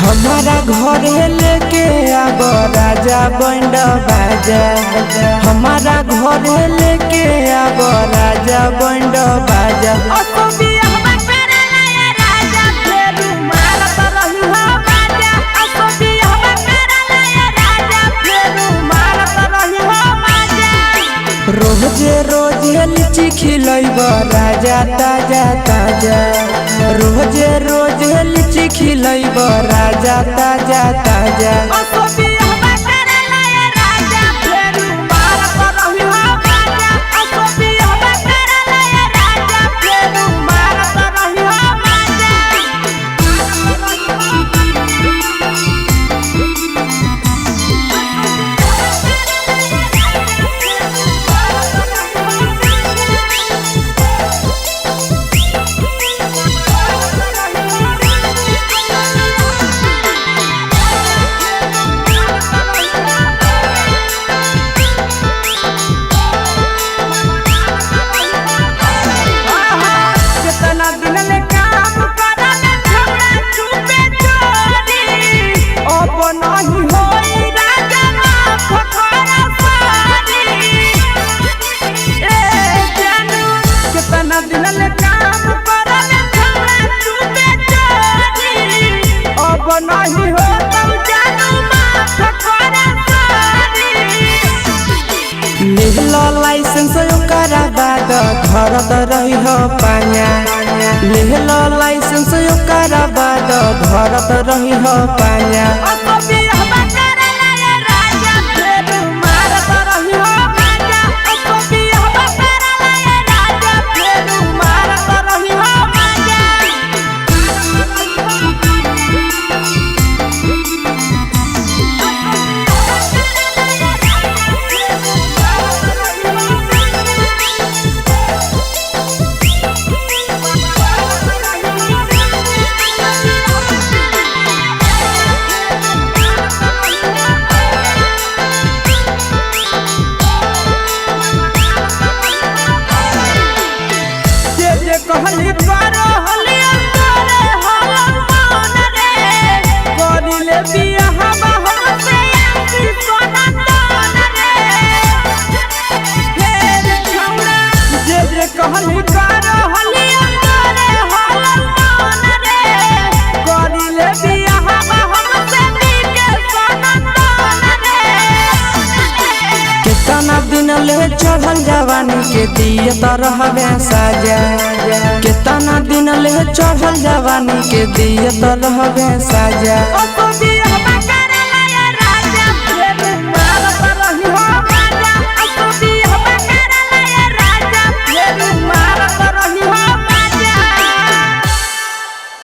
हमारा घर लेके आब राजा बैंड बाजा। हमारा घर लेके आब राजा बैंड बाजा। रोजे रोजे लीची खिलैब राजा ताजा ताजा। रोजे रोजे लीची खिलैब राजा ताजा ताजा। नहीं हो तब जानू लेहलो लाइसेंस ओकरा बाद घरत रही हो पाया। लेहलो लाइसेंस ओकरा बाद घरत रही हो पाया। चढ़ल जवानी के दिए तो रहबे साजा। कितना दिन ले चढ़ल जवानी के दिए तो रहबे साजा।